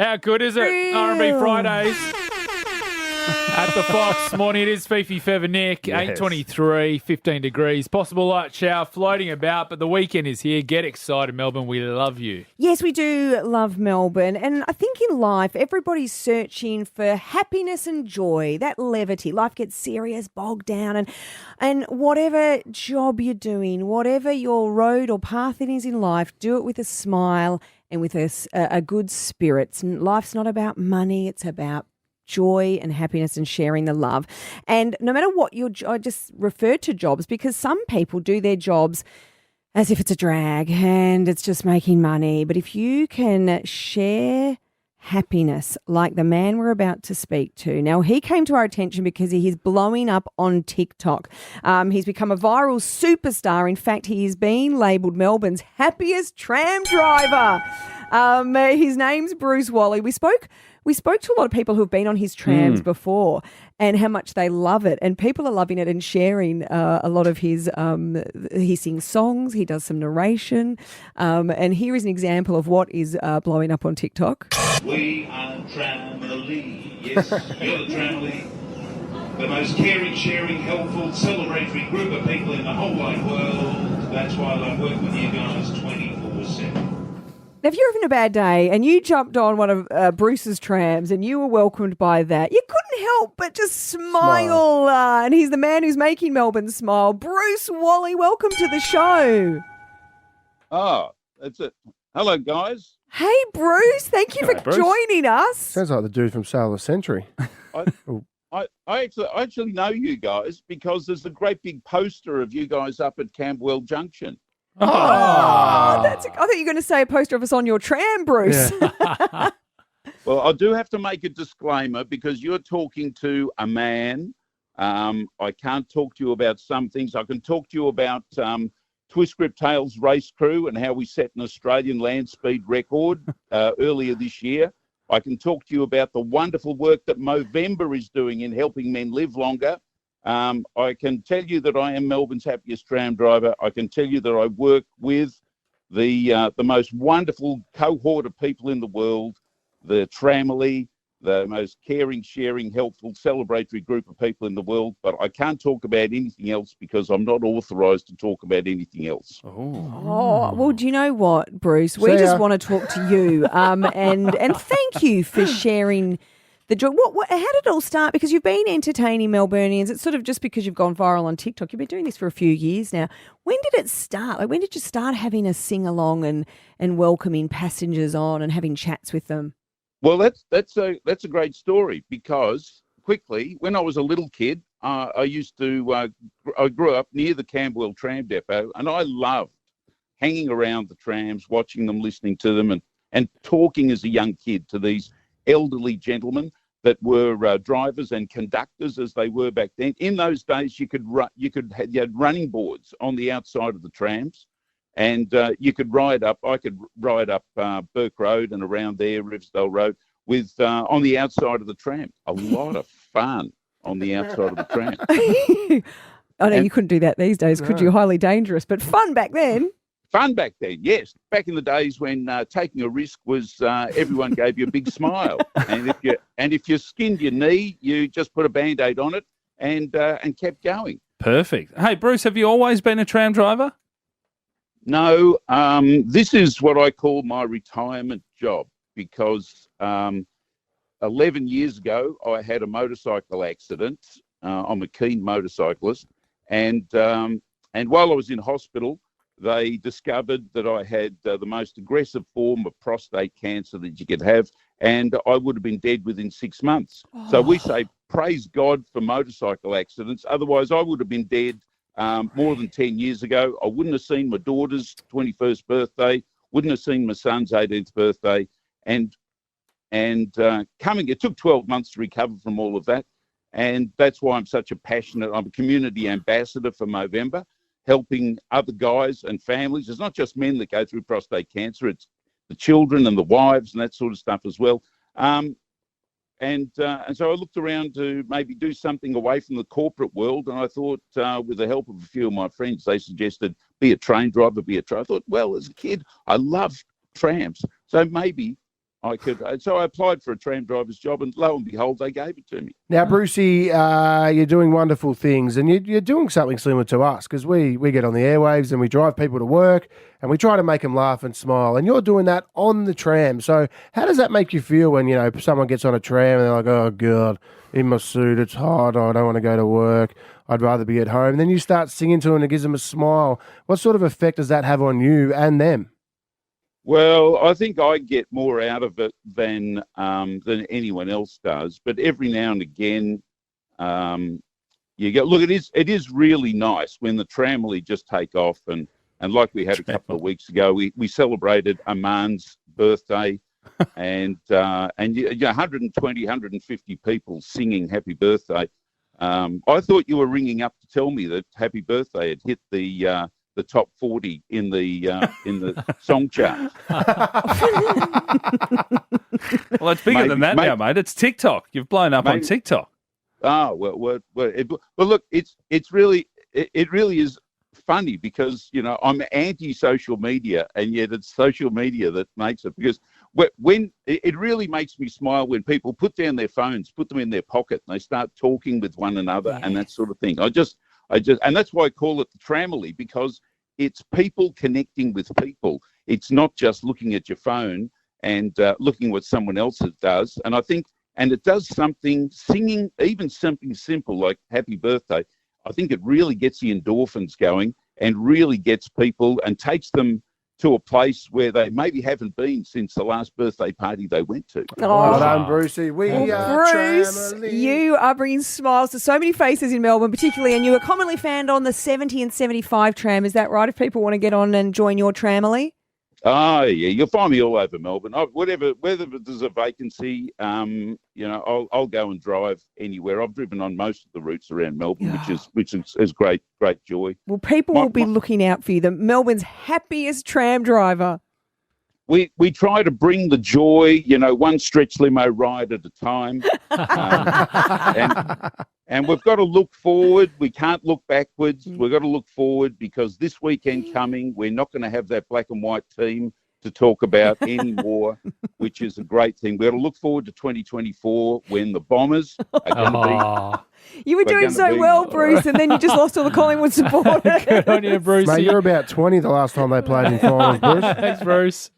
How good is it? R&B Fridays at the Fox. Morning, it is fififev&nick, Yes. 8:23, 15 degrees. Possible light shower floating about, but the weekend is here. Get excited, Melbourne. We love you. Yes, we do love Melbourne. And I think in life, everybody's searching for happiness and joy, that levity. Life gets serious, bogged down. And whatever job you're doing, whatever your road or path it is in life, do it with a smile and with a good spirit. Life's not about money. It's about joy and happiness and sharing the love. And no matter what I just referred to jobs because some people do their jobs as if it's a drag and it's just making money. But if you can share happiness like the man we're about to speak to. Now, he came to our attention because he's blowing up on TikTok. He's become a viral superstar. In fact, he is being labelled Melbourne's happiest tram driver. His name's Bruce Wally. We spoke to a lot of people who have been on his trams before and how much they love it. And people are loving it and sharing a lot of his, he sings songs, he does some narration. And here is an example of what is blowing up on TikTok. We are Tramily. Yes, you're the Tramily. The most caring, sharing, helpful, celebratory group of people in the whole wide world. That's why I love working with you guys 24/7. Now, if you're having a bad day and you jumped on one of Bruce's trams and you were welcomed by that, you couldn't help but just smile. And he's the man who's making Melbourne smile. Bruce Wally, welcome to the show. Oh, that's it. Hello, guys. Hey, Bruce. Thank you for Bruce. joining us. Sounds like the dude from Sale of the Century. I actually know you guys because there's a great big poster of you guys up at Camberwell Junction. Oh, I thought you were going to say a poster of us on your tram, Bruce. Yeah. Well, I do have to make a disclaimer because you're talking to a man. I can't talk to you about some things. I can talk to you about Twist Grip Tails race crew and how we set an Australian land speed record earlier this year. I can talk to you about the wonderful work that Movember is doing in helping men live longer. I can tell you that I am Melbourne's happiest tram driver. I can tell you that I work with the most wonderful cohort of people in the world, the Tramily, the most caring, sharing, helpful, celebratory group of people in the world. But I can't talk about anything else because I'm not authorised to talk about anything else. Oh, well, do you know what, Bruce? We just want to talk to you and thank you for sharing the joy. How did it all start? Because you've been entertaining Melburnians. It's sort of just because you've gone viral on TikTok. You've been doing this for a few years now. When did it start? Like, when did you start having a sing-along and welcoming passengers on and having chats with them? Well, that's a great story because quickly, when I was a little kid, I grew up near the Camberwell tram depot, and I loved hanging around the trams, watching them, listening to them, and talking as a young kid to these elderly gentlemen that were drivers and conductors as they were back then. In those days, you had running boards on the outside of the trams. And you could ride up. I could ride up Burke Road and around there, Riversdale Road, with on the outside of the tram. A lot of fun on the outside of the tram. I know you couldn't do that these days, could you? Highly dangerous, but fun back then. Fun back then, yes. Back in the days when taking a risk was everyone gave you a big smile, and if you skinned your knee, you just put a Band-Aid on it and kept going. Perfect. Hey, Bruce, have you always been a tram driver? No, this is what I call my retirement job because 11 years ago I had a motorcycle accident. I'm a keen motorcyclist, and while I was in hospital, they discovered that I had the most aggressive form of prostate cancer that you could have, and I would have been dead within 6 months. So we say, praise God for motorcycle accidents. Otherwise, I would have been dead more than 10 years ago. I wouldn't have seen my daughter's 21st birthday, wouldn't have seen my son's 18th birthday. And it took 12 months to recover from all of that. And that's why I'm a community ambassador for Movember, helping other guys and families. It's not just men that go through prostate cancer, it's the children and the wives and that sort of stuff as well. And so I looked around to maybe do something away from the corporate world, and I thought, with the help of a few of my friends, they suggested be a train driver, I thought, well, as a kid, I loved trams, so maybe I could. So I applied for a tram driver's job, and lo and behold, they gave it to me. Now, Brucey, you're doing wonderful things, and you're doing something similar to us because we get on the airwaves and we drive people to work and we try to make them laugh and smile, and you're doing that on the tram. So how does that make you feel when, someone gets on a tram and they're like, oh, God, in my suit, it's hot, I don't want to go to work, I'd rather be at home. And then you start singing to them and it gives them a smile. What sort of effect does that have on you and them? Well, I think I get more out of it than anyone else does. But every now and again, you go. Look, it is really nice when the Tramily just take off, and like we had a couple of weeks ago, we celebrated Aman's birthday, and 120, 150 people singing happy birthday. I thought you were ringing up to tell me that happy birthday had hit the top 40 in the song chart. Well, it's bigger than that now, mate. It's TikTok. You've blown up on TikTok. Oh well, look, it really is funny because I'm anti-social media, and yet it's social media that makes it. Because when it really makes me smile when people put down their phones, put them in their pocket, and they start talking with one another and that sort of thing. I just, and that's why I call it the Tramily, because it's people connecting with people. It's not just looking at your phone and looking what someone else does. And I think, and it does something, singing, even something simple like happy birthday, I think it really gets the endorphins going and really gets people and takes them to a place where they maybe haven't been since the last birthday party they went to. Well done, Brucey. We are Bruce, Tramily. you are bringing smiles to so many faces in Melbourne, particularly, and you are commonly found on the 70 and 75 tram. Is that right? If people want to get on and join your Tramily? Oh, yeah, you'll find me all over Melbourne. Whether there's a vacancy, I'll go and drive anywhere. I've driven on most of the routes around Melbourne, which is great joy. Well, people will be looking out for you. The Melbourne's happiest tram driver. We try to bring the joy, one stretch limo ride at a time. And we've got to look forward. We can't look backwards. We've got to look forward, because this weekend coming, we're not going to have that black and white team to talk about anymore, which is a great thing. We've got to look forward to 2024 when the Bombers are going to be... You were doing so well, Bruce, and then you just lost all the Collingwood supporters. Good on you, Bruce. Mate, you're about 20 the last time they played in finals, Bruce. Thanks, Bruce.